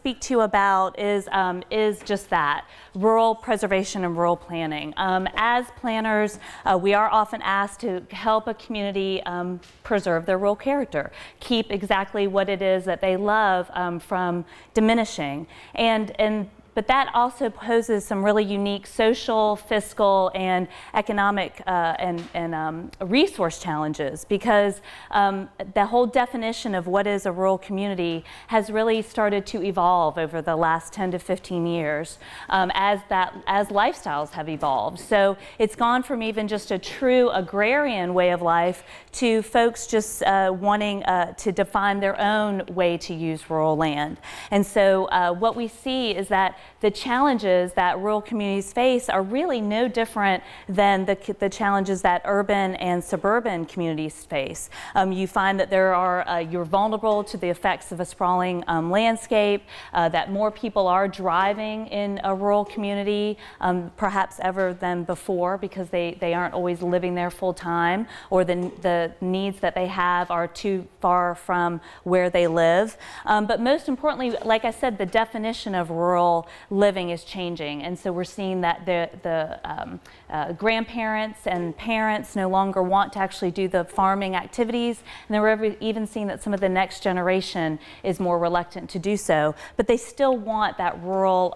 speak to you about is just that, rural preservation and rural planning. As planners, we are often asked to help a community preserve their rural character, keep exactly what it is that they love from diminishing. But that also poses some really unique social, fiscal, and economic and resource challenges, because the whole definition of what is a rural community has really started to evolve over the last 10 to 15 years as lifestyles have evolved. So it's gone from even just a true agrarian way of life to folks just wanting to define their own way to use rural land. And so what we see is that the challenges that rural communities face are really no different than the challenges that urban and suburban communities face. You find that you're vulnerable to the effects of a sprawling landscape, that more people are driving in a rural community perhaps ever than before, because they aren't always living there full time, or the needs that they have are too far from where they live. But most importantly, like I said, the definition of rural living is changing, and so we're seeing that the grandparents and parents no longer want to actually do the farming activities, and then we're even seeing that some of the next generation is more reluctant to do so, but they still want that rural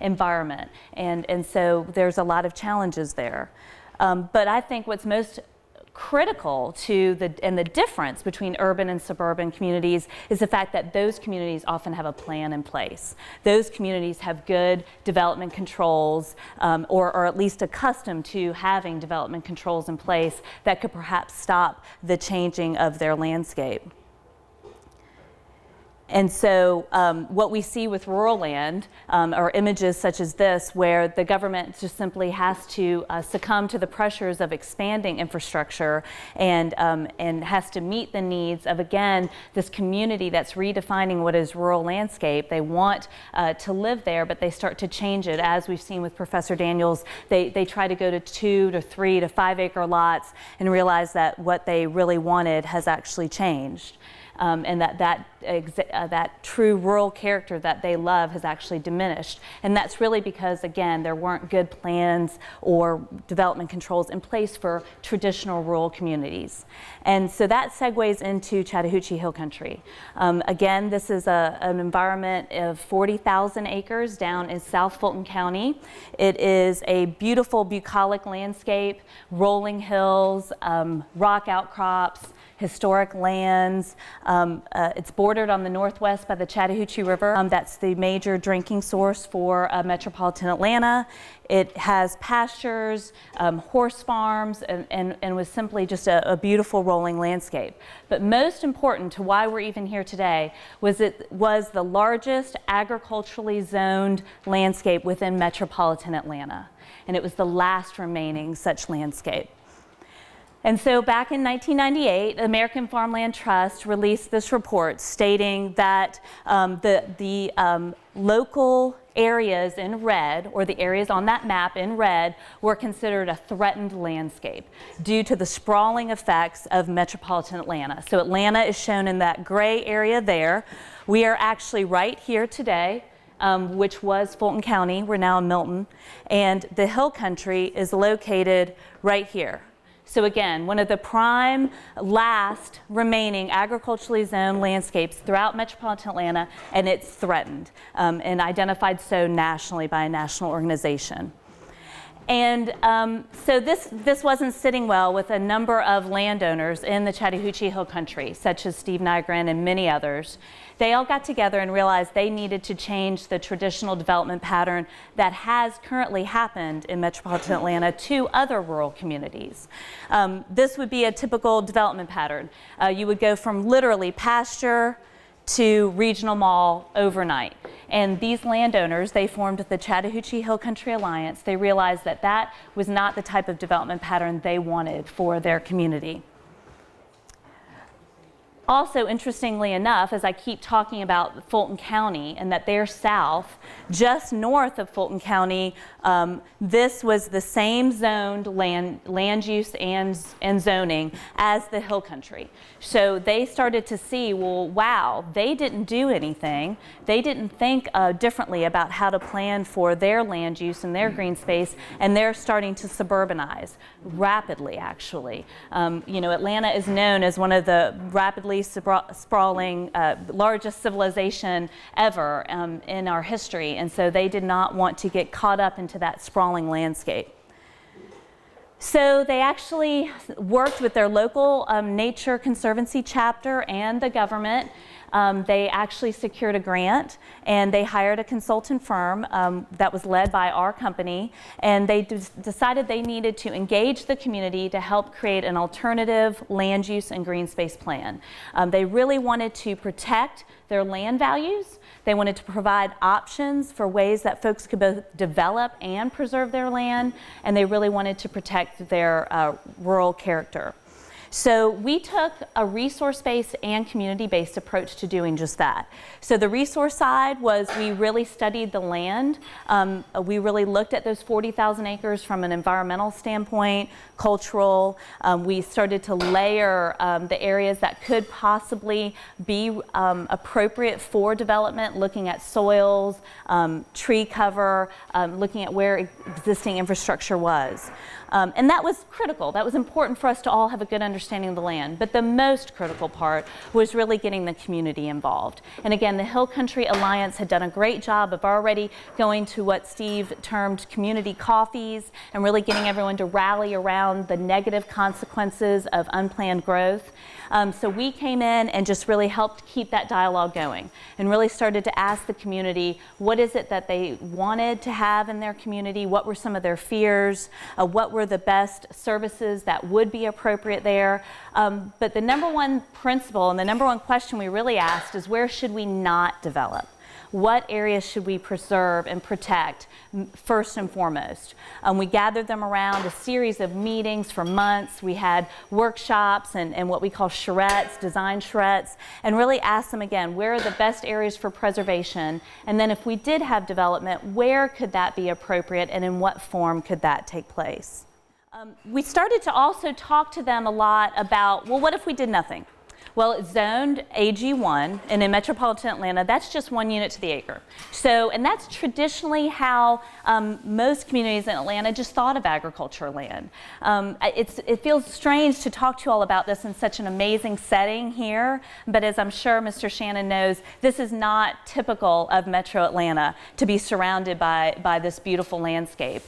environment, and so there's a lot of challenges there. But I think what's most critical to the difference between urban and suburban communities is the fact that those communities often have a plan in place. Those communities have good development controls, or at least accustomed to having development controls in place that could perhaps stop the changing of their landscape. And so what we see with rural land are images such as this, where the government just simply has to succumb to the pressures of expanding infrastructure and has to meet the needs of, again, this community that's redefining what is rural landscape. They want to live there, but they start to change it. As we've seen with Professor Daniels, they try to go to 2 to 3 to 5 acre lots and realize that what they really wanted has actually changed. And that true rural character that they love has actually diminished. And that's really because, again, there weren't good plans or development controls in place for traditional rural communities. And so that segues into Chattahoochee Hill Country. Again, this is an environment of 40,000 acres down in South Fulton County. It is a beautiful bucolic landscape, rolling hills, rock outcrops, historic lands. It's bordered on the northwest by the Chattahoochee River. That's the major drinking source for metropolitan Atlanta. It has pastures, horse farms, and was simply just a beautiful rolling landscape. But most important to why we're even here today was it was the largest agriculturally zoned landscape within metropolitan Atlanta. And it was the last remaining such landscape. And so back in 1998, the American Farmland Trust released this report stating that the local areas in red, or the areas on that map in red, were considered a threatened landscape due to the sprawling effects of metropolitan Atlanta. So Atlanta is shown in that gray area there. We are actually right here today, which was Fulton County. We're now in Milton. And the Hill Country is located right here. So again, one of the prime, last remaining agriculturally zoned landscapes throughout metropolitan Atlanta, and it's threatened and identified so nationally by a national organization. And so this wasn't sitting well with a number of landowners in the Chattahoochee Hill Country, such as Steve Nygren and many others. They all got together and realized they needed to change the traditional development pattern that has currently happened in metropolitan Atlanta to other rural communities. This would be a typical development pattern. You would go from literally pasture to regional mall overnight. And these landowners, they formed the Chattahoochee Hill Country Alliance. They realized that that was not the type of development pattern they wanted for their community. Also, interestingly enough, as I keep talking about Fulton County and that they're south, just north of Fulton County, this was the same zoned land use and zoning as the Hill Country. So they started to see, well, wow, they didn't do anything. They didn't think differently about how to plan for their land use and their green space, and they're starting to suburbanize rapidly, actually. You know, Atlanta is known as one of the rapidly sprawling, largest civilization ever in our history, and so they did not want to get caught up into that sprawling landscape. So they actually worked with their local Nature Conservancy chapter and the government. They actually secured a grant, and they hired a consultant firm that was led by our company, and they decided they needed to engage the community to help create an alternative land use and green space plan. They really wanted to protect their land values. They wanted to provide options for ways that folks could both develop and preserve their land, and they really wanted to protect their rural character. So we took a resource-based and community-based approach to doing just that. So the resource side was we really studied the land. We really looked at those 40,000 acres from an environmental standpoint, cultural. We started to layer the areas that could possibly be appropriate for development, looking at soils, tree cover, looking at where existing infrastructure was. And that was critical. That was important for us to all have a good understanding of the land. But the most critical part was really getting the community involved. And again, the Hill Country Alliance had done a great job of already going to what Steve termed community coffees and really getting everyone to rally around the negative consequences of unplanned growth. So we came in and just really helped keep that dialogue going and really started to ask the community, what is it that they wanted to have in their community? What were some of their fears? What were the best services that would be appropriate there? But the number one principle and the number one question we really asked is, where should we not develop? What areas should we preserve and protect first and foremost? We gathered them around a series of meetings for months. We had workshops and what we call charrettes, design charrettes, and really asked them again, where are the best areas for preservation? And then if we did have development, where could that be appropriate and in what form could that take place? We started to also talk to them a lot about, well, what if we did nothing? Well, it's zoned AG1, and in metropolitan Atlanta, that's just 1 unit to the acre. So, and that's traditionally how most communities in Atlanta just thought of agricultural land. It feels strange to talk to you all about this in such an amazing setting here, but as I'm sure Mr. Shannon knows, this is not typical of Metro Atlanta to be surrounded by this beautiful landscape.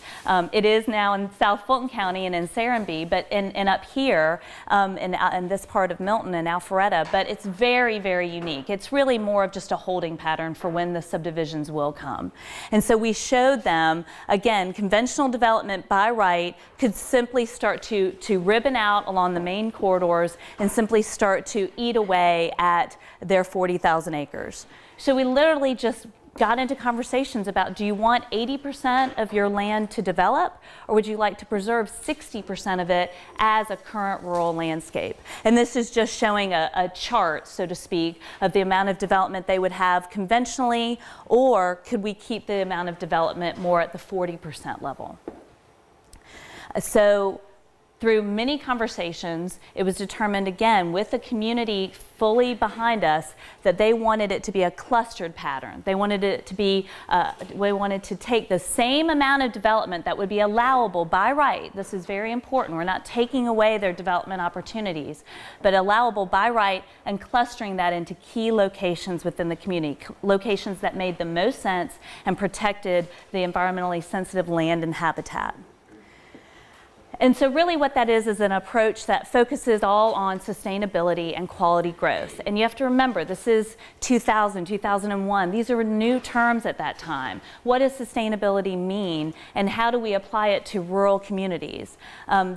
It is now in South Fulton County and in Serenbe, but and up here in this part of Milton and Alpharetta, but it's very, very unique. It's really more of just a holding pattern for when the subdivisions will come. And so we showed them, again, conventional development by right could simply start to ribbon out along the main corridors and simply start to eat away at their 40,000 acres. So we literally just got into conversations about, do you want 80% of your land to develop, or would you like to preserve 60% of it as a current rural landscape? And this is just showing a chart, so to speak, of the amount of development they would have conventionally, or could we keep the amount of development more at the 40% level? So through many conversations, it was determined, again, with the community fully behind us, that they wanted it to be a clustered pattern. They wanted it to be, we wanted to take the same amount of development that would be allowable by right. This is very important. We're not taking away their development opportunities, but allowable by right and clustering that into key locations within the community, locations that made the most sense and protected the environmentally sensitive land and habitat. And so really what that is an approach that focuses all on sustainability and quality growth. And you have to remember, this is 2000, 2001. These are new terms at that time. What does sustainability mean, and how do we apply it to rural communities?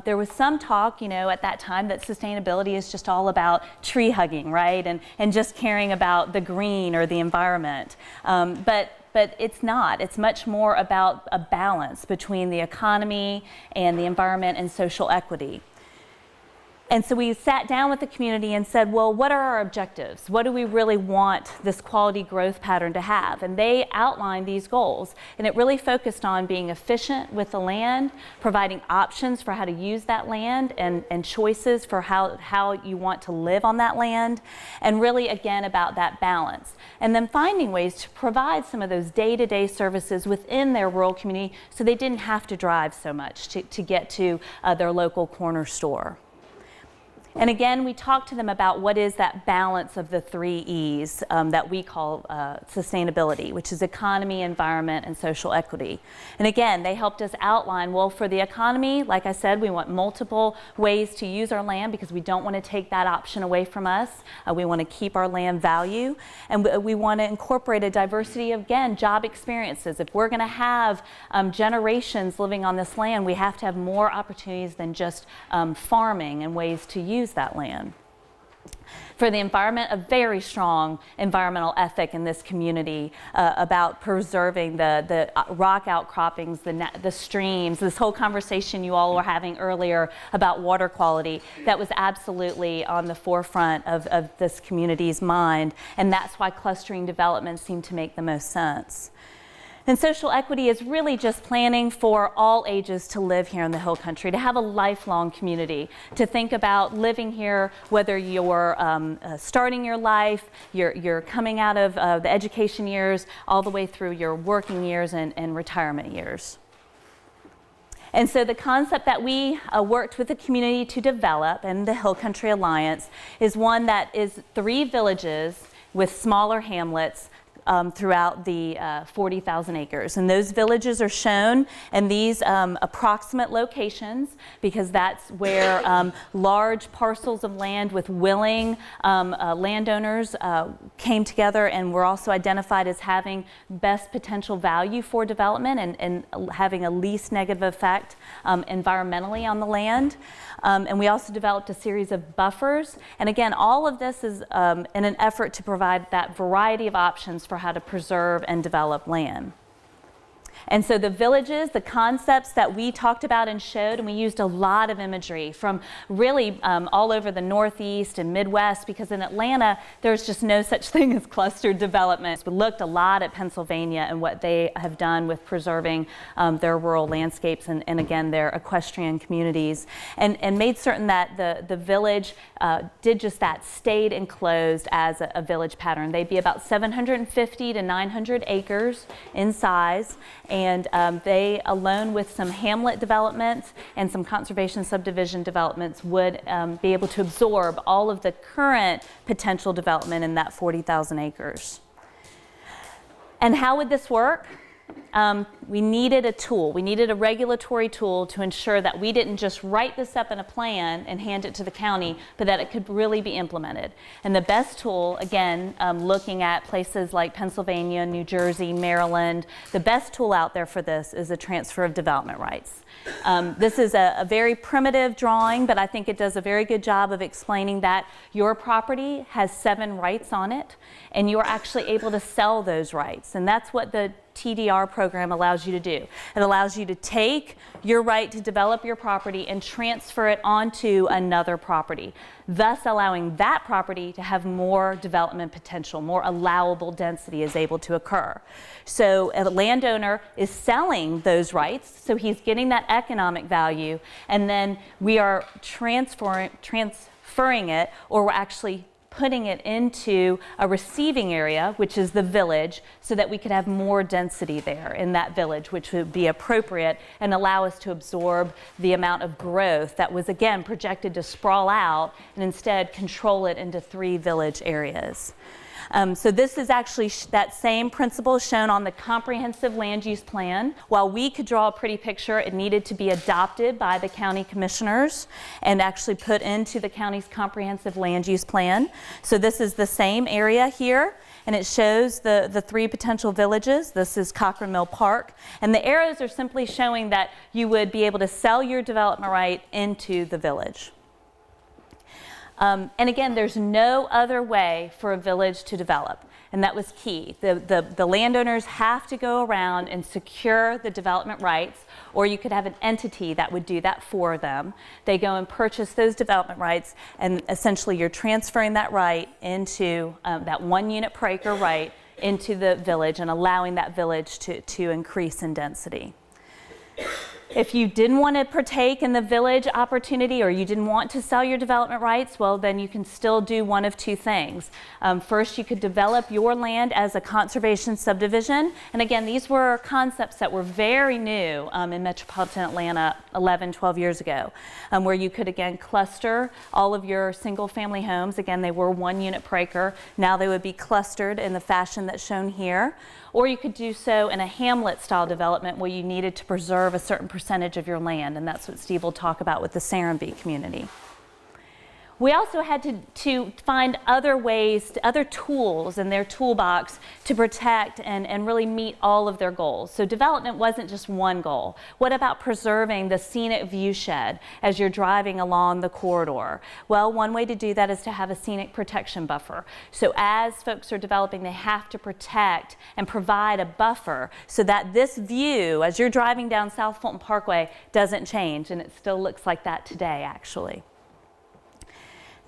There was some talk, you know, at that time that sustainability is just all about tree hugging, right? And just caring about the green or the environment. But it's not. It's much more about a balance between the economy and the environment and social equity. And so we sat down with the community and said, well, what are our objectives? What do we really want this quality growth pattern to have? And they outlined these goals. And it really focused on being efficient with the land, providing options for how to use that land and choices for how you want to live on that land. And really, again, about that balance. And then finding ways to provide some of those day-to-day services within their rural community so they didn't have to drive so much to get to their local corner store. And again, we talked to them about what is that balance of the 3 E's that we call sustainability, which is economy, environment, and social equity. And again, they helped us outline, well, for the economy, like I said, we want multiple ways to use our land because we don't want to take that option away from us. We want to keep our land value. And we want to incorporate a diversity of, again, job experiences. If we're going to have generations living on this land, we have to have more opportunities than just farming and ways to use that land. For the environment, a very strong environmental ethic in this community about preserving the rock outcroppings, the streams, this whole conversation you all were having earlier about water quality, that was absolutely on the forefront of this community's mind, and that's why clustering development seemed to make the most sense. And social equity is really just planning for all ages to live here in the Hill Country, to have a lifelong community, to think about living here, whether you're starting your life, you're coming out of the education years, all the way through your working years and retirement years. And so the concept that we worked with the community to develop, and the Hill Country Alliance, is one that is 3 villages with smaller hamlets throughout the 40,000 acres. And those villages are shown in these approximate locations because that's where large parcels of land with willing landowners came together and were also identified as having best potential value for development and having a least negative effect environmentally on the land. And we also developed a series of buffers. And again, all of this is in an effort to provide that variety of options for how to preserve and develop land. And so the villages, the concepts that we talked about and showed, and we used a lot of imagery from really all over the Northeast and Midwest, because in Atlanta, there's just no such thing as clustered development. We looked a lot at Pennsylvania and what they have done with preserving their rural landscapes and again, their equestrian communities, and made certain that the village did just that, stayed enclosed as a village pattern. They'd be about 750 to 900 acres in size. And they, alone with some hamlet developments and some conservation subdivision developments, would be able to absorb all of the current potential development in that 40,000 acres. And how would this work? We needed a tool. We needed a regulatory tool to ensure that we didn't just write this up in a plan and hand it to the county, but that it could really be implemented. And the best tool, again, looking at places like Pennsylvania, New Jersey, Maryland, the best tool out there for this is a transfer of development rights. This is a very primitive drawing, but I think it does a very good job of explaining that your property has 7 rights on it, and you're actually able to sell those rights. And that's what the TDR program allows you to do. It allows you to take your right to develop your property and transfer it onto another property, thus allowing that property to have more development potential, more allowable density is able to occur. So a landowner is selling those rights, so he's getting that economic value, and then we are transferring it, or we're actually putting it into a receiving area, which is the village, so that we could have more density there in that village, which would be appropriate and allow us to absorb the amount of growth that was, again, projected to sprawl out, and instead control it into 3 village areas. So this is actually that same principle shown on the comprehensive land use plan. While we could draw a pretty picture, it needed to be adopted by the county commissioners and actually put into the county's comprehensive land use plan. So this is the same area here, and it shows the 3 potential villages. This is Cochrane Mill Park, and the arrows are simply showing that you would be able to sell your development right into the village. And again, there's no other way for a village to develop. and that was key. The landowners have to go around and secure the development rights, or you could have an entity that would do that for them. They go and purchase those development rights, and essentially you're transferring that right into that 1 unit per acre right into the village and allowing that village to increase in density. If you didn't want to partake in the village opportunity, or you didn't want to sell your development rights, well, then you can still do one of two things. First, you could develop your land as a conservation subdivision. And again, these were concepts that were very new in metropolitan Atlanta 11, 12 years ago, where you could, again, cluster all of your single-family homes. Again, they were 1 unit per acre. Now they would be clustered in the fashion that's shown here. Or you could do so in a Hamlet-style development where you needed to preserve a certain percentage of your land, and that's what Steve will talk about with the Serenbe community. We also had to find other ways, other tools in their toolbox to protect and really meet all of their goals. So development wasn't just one goal. What about preserving the scenic viewshed as you're driving along the corridor? Well, one way to do that is to have a scenic protection buffer. So as folks are developing, they have to protect and provide a buffer so that this view, as you're driving down South Fulton Parkway, doesn't change, and it still looks like that today, actually.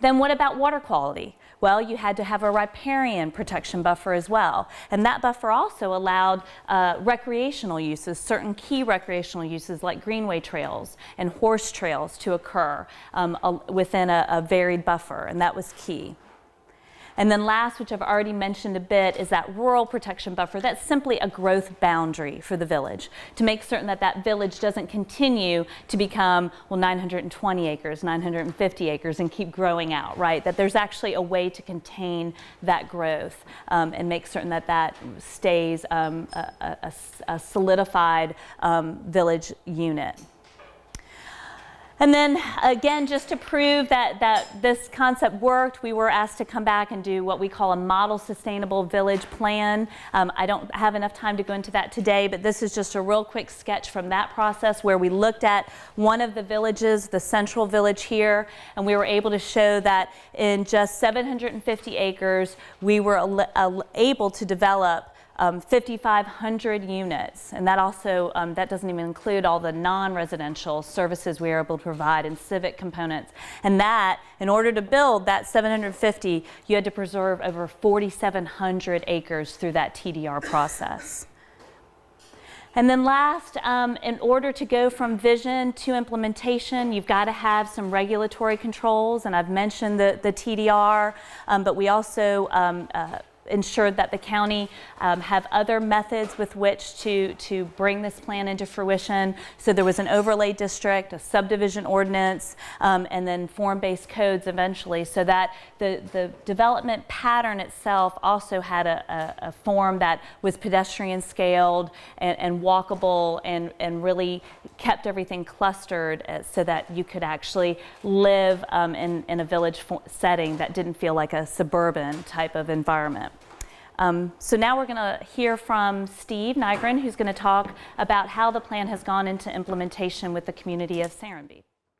Then what about water quality? Well, you had to have a riparian protection buffer as well. And that buffer also allowed recreational uses, certain key recreational uses like greenway trails and horse trails to occur within a varied buffer, and that was key. And then last, which I've already mentioned a bit, is that rural protection buffer. That's simply a growth boundary for the village to make certain that that village doesn't continue to become, well, 920 acres, 950 acres, and keep growing out, right? That there's actually a way to contain that growth and make certain that that stays a solidified village unit. And then again, just to prove that this concept worked, we were asked to come back and do what we call a model sustainable village plan. I don't have enough time to go into that today, but this is just a real quick sketch from that process where we looked at one of the villages, the central village here, and we were able to show that in just 750 acres, we were able to develop 5,500 units, and that also that doesn't even include all the non-residential services we were able to provide and civic components. And that, in order to build that 750, you had to preserve over 4,700 acres through that TDR process. And then last, in order to go from vision to implementation, you've got to have some regulatory controls, and I've mentioned the TDR, but we also ensured that the county have other methods with which to bring this plan into fruition. So there was an overlay district, a subdivision ordinance, and then form-based codes eventually, so that the development pattern itself also had a form that was pedestrian scaled and walkable and really kept everything clustered so that you could actually live in a village setting that didn't feel like a suburban type of environment. So now we're going to hear from Steve Nygren, who's going to talk about how the plan has gone into implementation with the community of Serenbe.